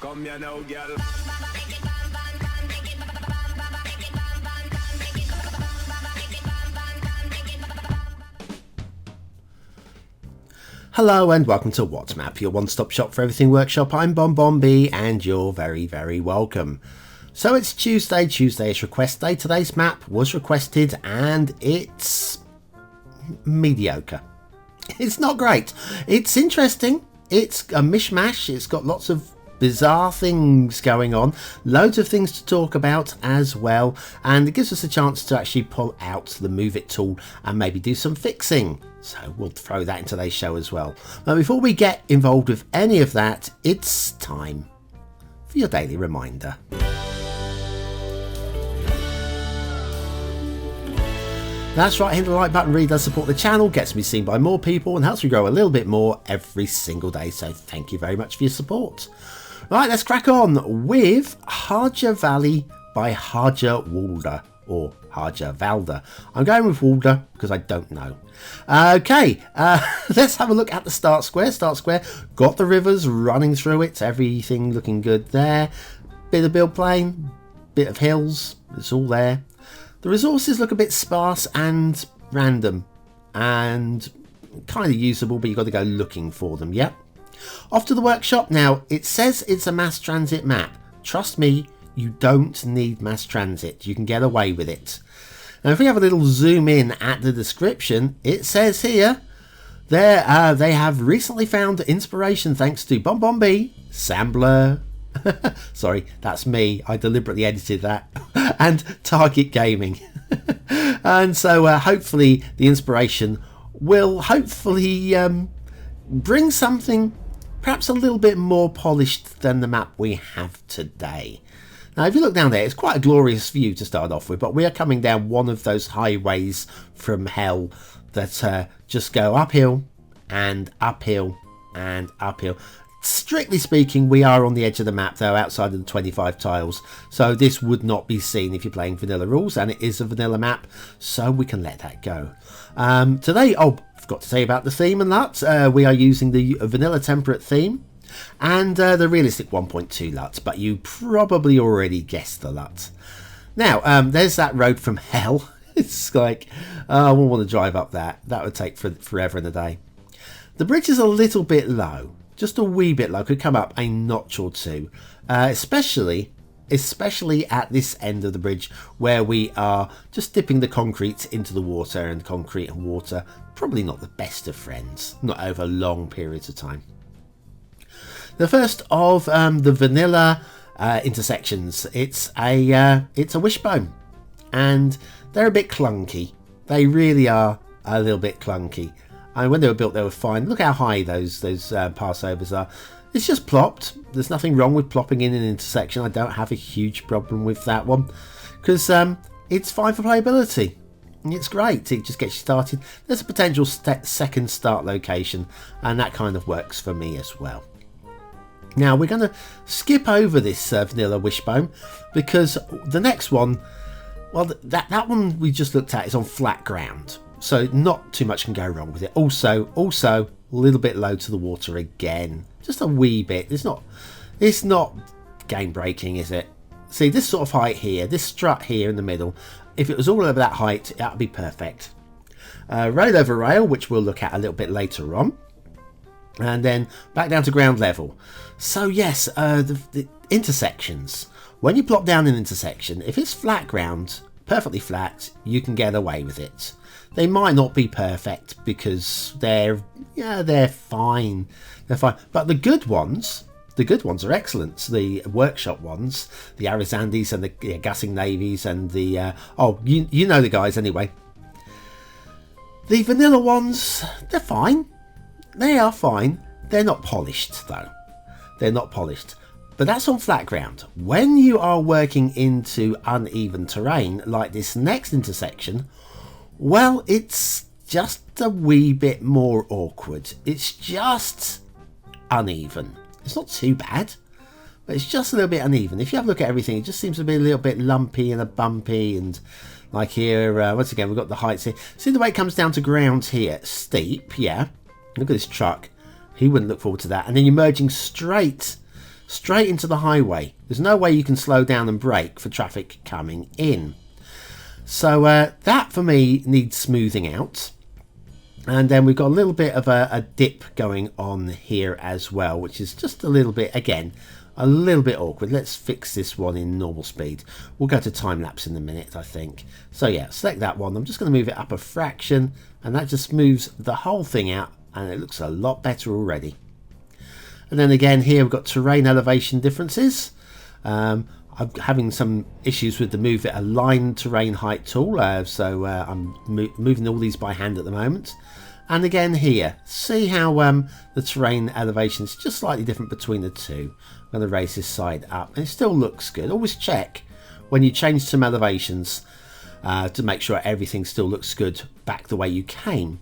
Come here now, girl. Hello and welcome to What's Map, your one-stop shop for everything workshop. I'm BonBonB and you're very, very welcome. So it's Tuesday. Tuesday is request day. Today's map was requested and it's mediocre. It's not great. It's interesting. It's a mishmash. It's got lots of bizarre things going on. Loads of things to talk about as well. And it gives us a chance to actually pull out the Move It tool and maybe do some fixing. So we'll throw that in today's show as well. But before we get involved with any of that, it's time for your daily reminder. That's right, hit the like button really does support the channel, gets me seen by more people and helps me grow a little bit more every single day. So thank you very much for your support. Right, let's crack on with Harjavalley by Harjawalder or Harjawalder. I'm going with Walder because I don't know. Okay, let's have a look at the start square. Start square, got the rivers running through it, everything looking good there. Bit of build plane, bit of hills, it's all there. The resources look a bit sparse and random and kind of usable, but you've got to go looking for them, yep. Off to the workshop now. It says it's a mass transit map. Trust me, you don't need mass transit. You can get away with it. Now, if we have a little zoom in at the description, it says here, they have recently found inspiration thanks to BonBonB, Sampler, sorry, that's me. I deliberately edited that, and Target Gaming. And so hopefully the inspiration will hopefully bring something perhaps a little bit more polished than the map we have today. Now, if you look down there, it's quite a glorious view to start off with, but we are coming down one of those highways from hell that just go uphill and uphill and uphill. Strictly speaking, we are on the edge of the map, though, outside of the 25 tiles, so this would not be seen if you're playing vanilla rules, and it is a vanilla map, so we can let that go. Today, I forgot to say about the theme and that. We are using the vanilla temperate theme and the realistic 1.2 LUT, but you probably already guessed the LUT. Now, there's that road from hell. It's like, I wouldn't want to drive up that. That would take forever and a day. The bridge is a little bit low, just a wee bit low. Could come up a notch or two, especially at this end of the bridge where we are just dipping the concrete into the water, and concrete and water probably not the best of friends, not over long periods of time. The first of the vanilla intersections, it's a wishbone, and they're a bit clunky. They really are a little bit clunky. And when they were built, they were fine. Look how high those passovers are. It's just plopped. There's nothing wrong with plopping in an intersection. I don't have a huge problem with that one because it's fine for playability. It's great. It just gets you started. There's a potential second start location, and that kind of works for me as well. Now we're going to skip over this vanilla wishbone because the next one, well, that one we just looked at is on flat ground, so not too much can go wrong with it. Also a little bit low to the water again, just a wee bit. It's not game breaking, is it? See, this sort of height here, this strut here in the middle, if it was all over that height, that would be perfect. Road over rail, which we'll look at a little bit later on. And then back down to ground level. So yes, the intersections. When you plop down an intersection, if it's flat ground, perfectly flat, you can get away with it. They might not be perfect because they're fine. They're fine. But the good ones are excellent. The workshop ones, the Arizandis and the Gassing Navies and the you know the guys anyway. The vanilla ones, they're fine. They are fine. They're not polished though. They're not polished. But that's on flat ground. When you are working into uneven terrain like this next intersection, well, it's just a wee bit more awkward. It's just uneven. It's not too bad, but it's just a little bit uneven. If you have a look at everything, it just seems to be a little bit lumpy and a bumpy, and like here, once again, we've got the heights here. See the way it comes down to ground here? Steep, yeah. Look at this truck. He wouldn't look forward to that. And then you're merging straight straight into the highway. There's no way you can slow down and brake for traffic coming in. So that for me needs smoothing out. And then we've got a little bit of a dip going on here as well, which is just a little bit, again, a little bit awkward. Let's fix this one in normal speed. We'll go to time lapse in a minute, I think. So yeah, select that one. I'm just going to move it up a fraction, and that just moves the whole thing out, and it looks a lot better already. And then again here we've got terrain elevation differences. I'm having some issues with the move it align terrain height tool, so I'm moving all these by hand at the moment. And again here, see how the terrain elevation is just slightly different between the two. I'm going to raise this side up, and it still looks good. Always check when you change some elevations to make sure everything still looks good back the way you came.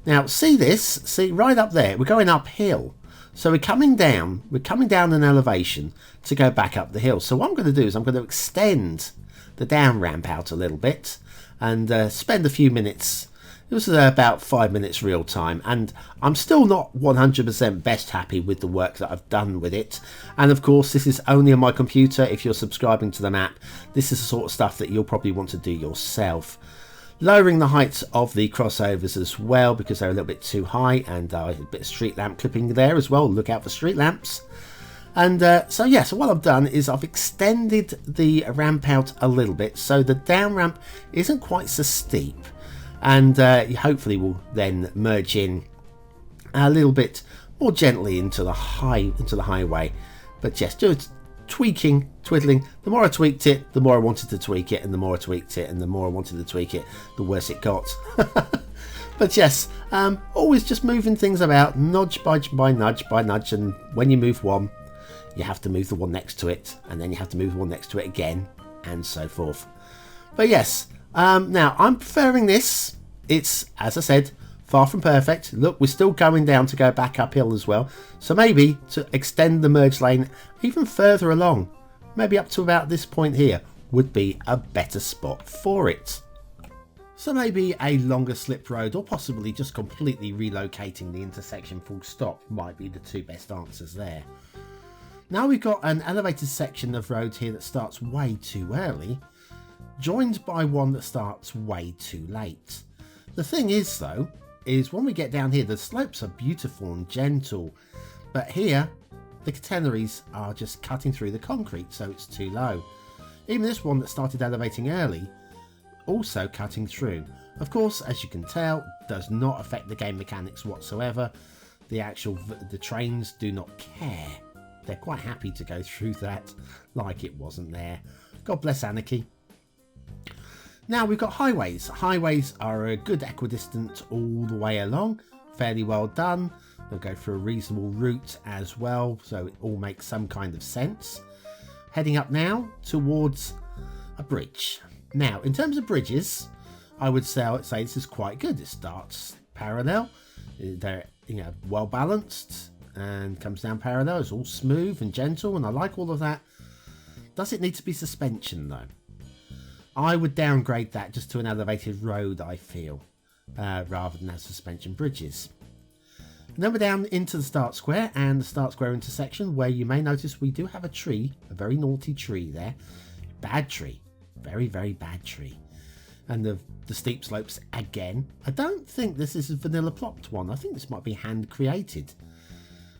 Now see this, see right up there, we're going uphill. So we're coming down an elevation to go back up the hill. So what I'm going to do is I'm going to extend the down ramp out a little bit and spend a few minutes. It was about 5 minutes real time, and I'm still not 100% best happy with the work that I've done with it. And of course this is only on my computer. If you're subscribing to the map, this is the sort of stuff that you'll probably want to do yourself. Lowering the heights of the crossovers as well, because they're a little bit too high, and a bit of street lamp clipping there as well. Look out for street lamps. And so yeah, so what I've done is I've extended the ramp out a little bit, so the down ramp isn't quite so steep, and hopefully will then merge in a little bit more gently into the highway. But just do it. Tweaking, twiddling. The more I tweaked it, the more I wanted to tweak it, and the more I tweaked it, and the more I wanted to tweak it, the worse it got. But yes, always just moving things about, nudge by nudge, and when you move one, you have to move the one next to it, and then you have to move the one next to it again, and so forth. But yes, now I'm preferring this. It's, as I said, far from perfect. Look, we're still going down to go back uphill as well. So maybe to extend the merge lane even further along, maybe up to about this point here, would be a better spot for it. So maybe a longer slip road, or possibly just completely relocating the intersection full stop, might be the two best answers there. Now we've got an elevated section of road here that starts way too early, joined by one that starts way too late. The thing is though, is when we get down here, the slopes are beautiful and gentle, but here the catenaries are just cutting through the concrete, so it's too low. Even this one that started elevating early, also cutting through. Of course, as you can tell, does not affect the game mechanics whatsoever. The trains do not care. They're quite happy to go through that like it wasn't there. God bless anarchy. Now we've got highways. Highways are a good equidistant all the way along. Fairly well done. They'll go through a reasonable route as well, so it all makes some kind of sense. Heading up now towards a bridge. Now, in terms of bridges, I would say this is quite good. It starts parallel. They're well balanced and comes down parallel. It's all smooth and gentle, and I like all of that. Does it need to be suspension though? I would downgrade that just to an elevated road, I feel, rather than as suspension bridges. And then we're down into the start square and the start square intersection, where you may notice we do have a tree, a very naughty tree there. Bad tree. Very, very bad tree. And the steep slopes again. I don't think this is a vanilla plopped one. I think this might be hand created.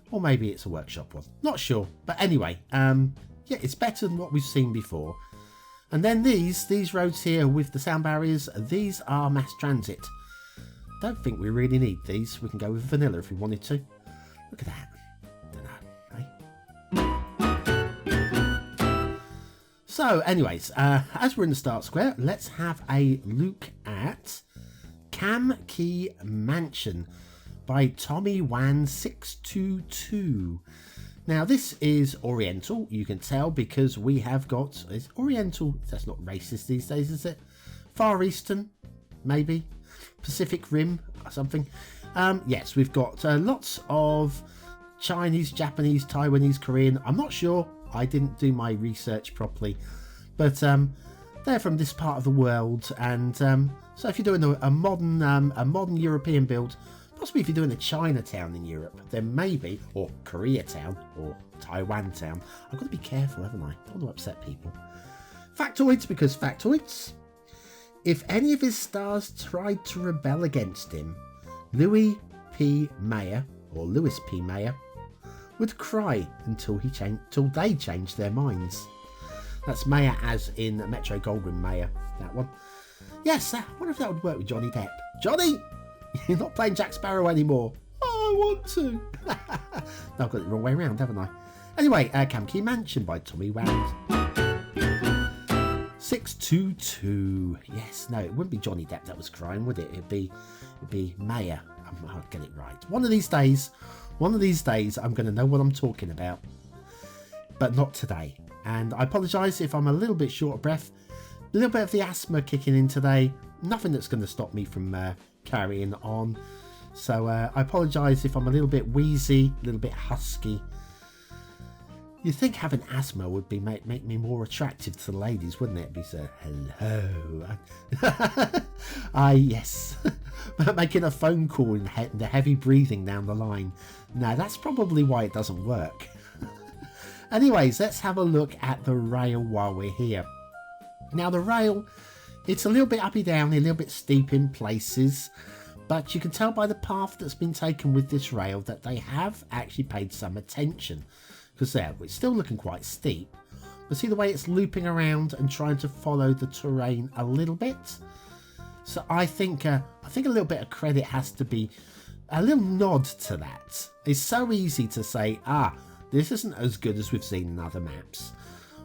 Or maybe it's a workshop one. Not sure. But anyway, yeah, it's better than what we've seen before. And then these roads here with the sound barriers, these are mass transit. Don't think we really need these. We can go with vanilla if we wanted to. Look at that. So anyways, as we're in the start square, let's have a look at Cam Key Mansion by Tommy Wan 622. Now this is Oriental, you can tell, because we have got, is Oriental, that's not racist these days, is it? Far Eastern, maybe? Pacific Rim or something. Yes, we've got lots of Chinese, Japanese, Taiwanese, Korean. I'm not sure, I didn't do my research properly, but they're from this part of the world, and so if you're doing a modern European build, Possibly if you're doing a Chinatown in Europe, then maybe, or Koreatown, or Taiwan Town. I've got to be careful, haven't I? Don't want to upset people. Factoids, because factoids. If any of his stars tried to rebel against him, Louis P. Mayer, or Lewis P. Mayer, would cry until they changed their minds. That's Mayer as in Metro Goldwyn Mayer, that one. Yes, I wonder if that would work with Johnny Depp. Johnny, you're not playing Jack Sparrow anymore. Oh, I want to. No, I've got it the wrong way around, haven't I? Anyway, Kamki Mansion by Tommy Wand. 622. Yes, no, it wouldn't be Johnny Depp that was crying, would it? It'd be Mayer. I'll get it right. One of these days, I'm going to know what I'm talking about. But not today. And I apologise if I'm a little bit short of breath. A little bit of the asthma kicking in today. Nothing that's going to stop me from carrying on. So I apologise if I'm a little bit wheezy, a little bit husky. You'd think having asthma would be make me more attractive to the ladies, wouldn't it? Be so, hello. Yes. Making a phone call and the heavy breathing down the line. No, that's probably why it doesn't work. Anyways, let's have a look at the rail while we're here. Now the rail, it's a little bit uppy down, a little bit steep in places, but you can tell by the path that's been taken with this rail that they have actually paid some attention, because it's still looking quite steep. But see the way it's looping around and trying to follow the terrain a little bit. So I think a little bit of credit has to be, a little nod to that. It's so easy to say, this isn't as good as we've seen in other maps.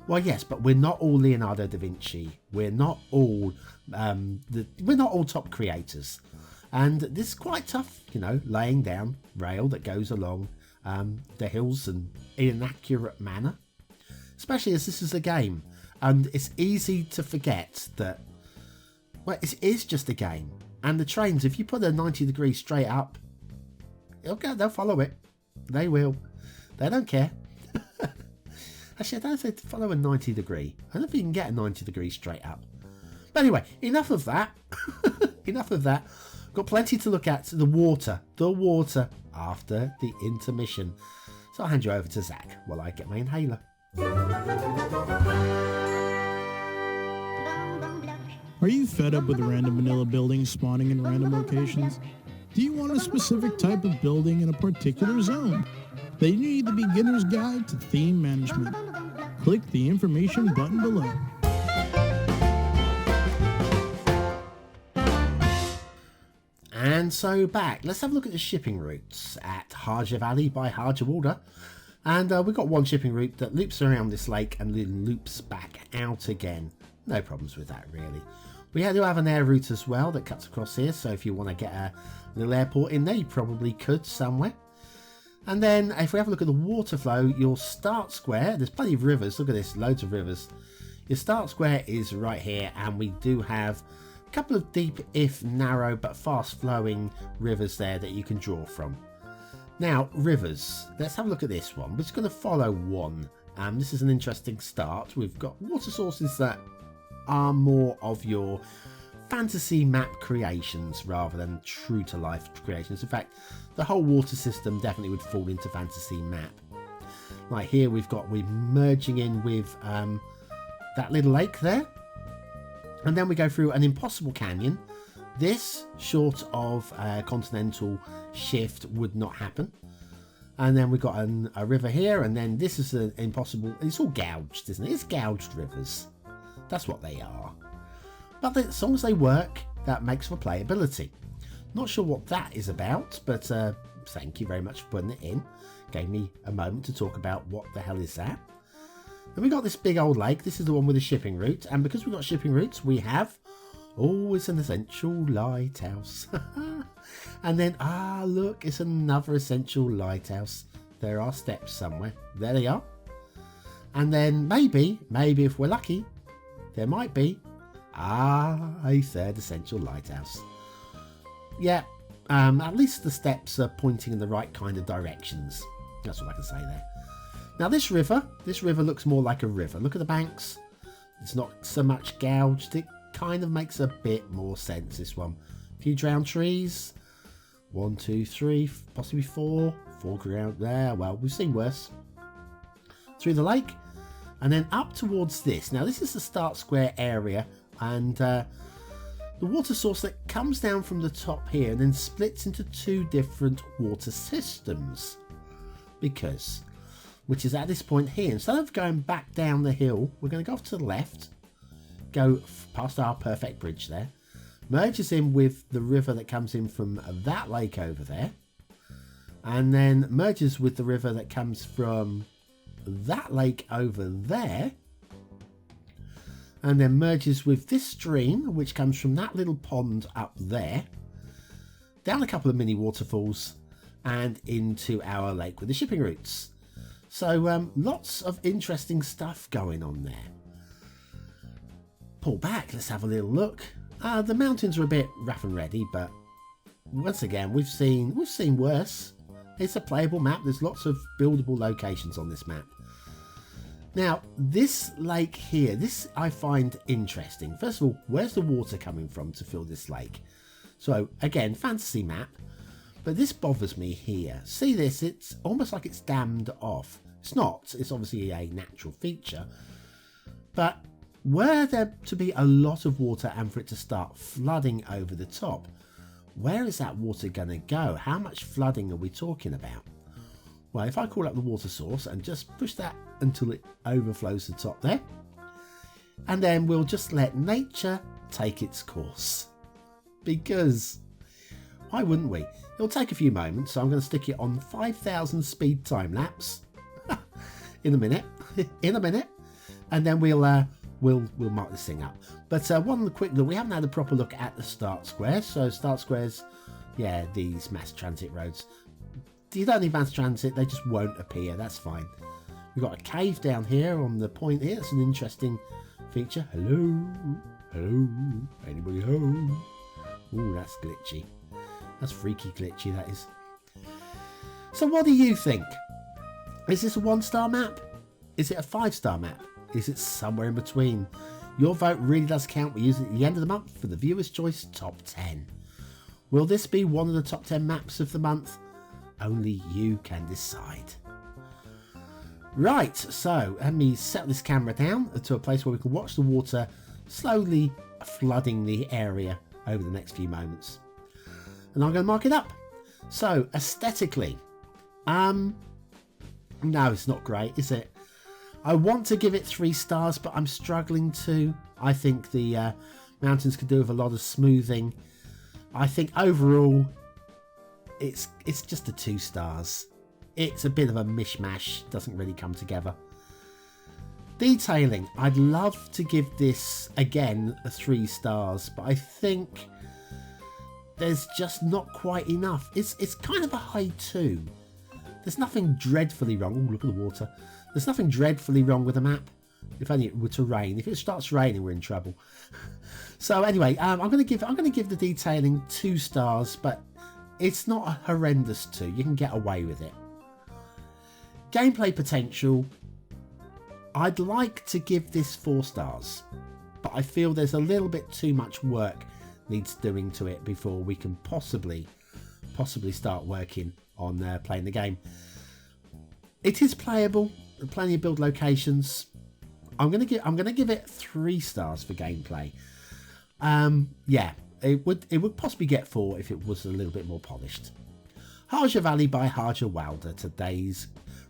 Well, yes, but we're not all Leonardo da Vinci. We're not all top creators, and this is quite tough. Laying down rail that goes along the hills in an accurate manner, especially as this is a game, and it's easy to forget that. Well, it is just a game, and the trains. If you put a 90 degrees straight up, they'll follow it. They will. They don't care. Actually, I don't say to follow a 90 degree. I don't know if you can get a 90 degree straight up. But anyway, enough of that. Enough of that. Got plenty to look at. The water after the intermission. So I'll hand you over to Zach while I get my inhaler. Are you fed up with random vanilla buildings spawning in random locations? Do you want a specific type of building in a particular zone? Then you need the beginner's guide to theme management. Click the information button below. And so back, let's have a look at the shipping routes at Harjavalley by Harjawalder. And we've got one shipping route that loops around this lake and then loops back out again. No problems with that, really. We do have an air route as well that cuts across here, so if you want to get a little airport in there, you probably could somewhere. And then if we have a look at the water flow, your start square, there's plenty of rivers. Look at this, loads of rivers. Your start square is right here, and we do have a couple of deep, if narrow, but fast flowing rivers there that you can draw from. Now, rivers. Let's have a look at this one. We're just going to follow one. This is an interesting start. We've got water sources that are more of your fantasy map creations rather than true to life creations. In fact, the whole water system definitely would fall into fantasy map. Like here we're merging in with that little lake there, and then we go through an impossible canyon. This, short of continental shift, would not happen. And then we've got a river here, and then this is an impossible. It's all gouged, isn't it? It's gouged rivers. That's what they are. But as long as they work, that makes for playability. Not sure what that is about, but thank you very much for putting it in. Gave me a moment to talk about what the hell is that. Then we got this big old lake. This is the one with the shipping route, and because we've got shipping routes, we have always an essential lighthouse. And then look, it's another essential lighthouse. There are steps somewhere. There they are. And then maybe if we're lucky, there might be a third essential lighthouse. Yeah, at least the steps are pointing in the right kind of directions. That's what I can say there. Now this river looks more like a river. Look at the banks. It's not so much gouged. It kind of makes a bit more sense, this one. A few drowned trees. 1, 2, 3, possibly 4. 4 ground there. Well, we've seen worse. Through the lake. And then up towards this. Now, this is the start square area. And the water source that comes down from the top here and then splits into 2 different water systems. Because, which is at this point here. Instead of going back down the hill, we're going to go off to the left. Go past our perfect bridge there. Merges in with the river that comes in from that lake over there. And then merges with the river that comes from that lake over there. And then merges with this stream, which comes from that little pond up there. Down a couple of mini waterfalls. And into our lake with the shipping routes. So lots of interesting stuff going on there. Pull back, let's have a little look. The mountains are a bit rough and ready, but once again, we've seen worse. It's a playable map. There's lots of buildable locations on this map. Now, this lake here, this I find interesting. First of all, where's the water coming from to fill this lake? So again, fantasy map, but this bothers me here. See this? It's almost like it's dammed off. It's not. It's obviously a natural feature, but were there to be a lot of water and for it to start flooding over the top, where is that water going to go? How much flooding are we talking about? Well, if I call up the water source and just push that until it overflows the top there, and then we'll just let nature take its course. Because why wouldn't we? It'll take a few moments, so I'm going to stick it on 5,000 speed time lapse in a minute, and then we'll mark this thing up. But one quick look, we haven't had a proper look at the start square. So start squares, yeah, these mass transit roads. You don't need mass transit, they just won't appear, that's fine. We've got a cave down here on the point here, it's an interesting feature. Hello, anybody home? Ooh, that's glitchy. That's freaky glitchy, that is. So what do you think? Is this a 1-star map? Is it a 5-star map? Is it somewhere in between? Your vote really does count. We use it at the end of the month for the Viewer's Choice Top 10. Will this be one of the top 10 maps of the month? Only you can decide. Right, so let me set this camera down to a place where we can watch the water slowly flooding the area over the next few moments. And I'm going to mark it up. So, aesthetically, no, it's not great, is it? I want to give it 3 stars, but I'm struggling to. I think the mountains could do with a lot of smoothing. I think overall, it's just a 2 stars. It's a bit of a mishmash, doesn't really come together. Detailing, I'd love to give this, again, a 3 stars, but I think there's just not quite enough. It's kind of a high 2. There's nothing dreadfully wrong. Ooh, look at the water. There's nothing dreadfully wrong with the map. If only it were to rain. If it starts raining, we're in trouble. So anyway, I'm going to give the detailing 2 stars, but it's not a horrendous 2. You can get away with it. Gameplay potential, I'd like to give this 4 stars, but I feel there's a little bit too much work needs doing to it before we can possibly start working on playing the game. It is playable, plenty of build locations. I'm gonna give it 3 stars for gameplay. Yeah, it would possibly get 4 if it was a little bit more polished. Harjavalley by Harjawalder, today's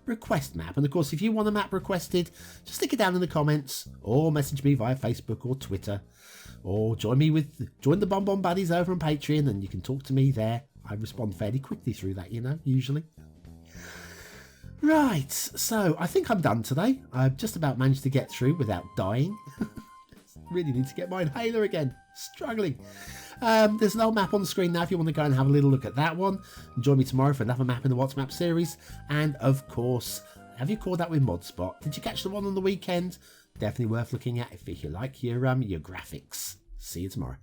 request map. And of course, if you want a map requested, just stick it down in the comments or message me via Facebook or Twitter, or join the BonBonB buddies over on Patreon and you can talk to me there. I respond fairly quickly through that, usually. Right, so I think I'm done today. I've just about managed to get through without dying. Really need to get my inhaler again. Struggling. There's an old map on the screen now if you want to go and have a little look at that one. Join me tomorrow for another map in the What's Map series. And of course, have you caught that with ModSpot? Did you catch the one on the weekend? Definitely worth looking at if you like your graphics. See you tomorrow.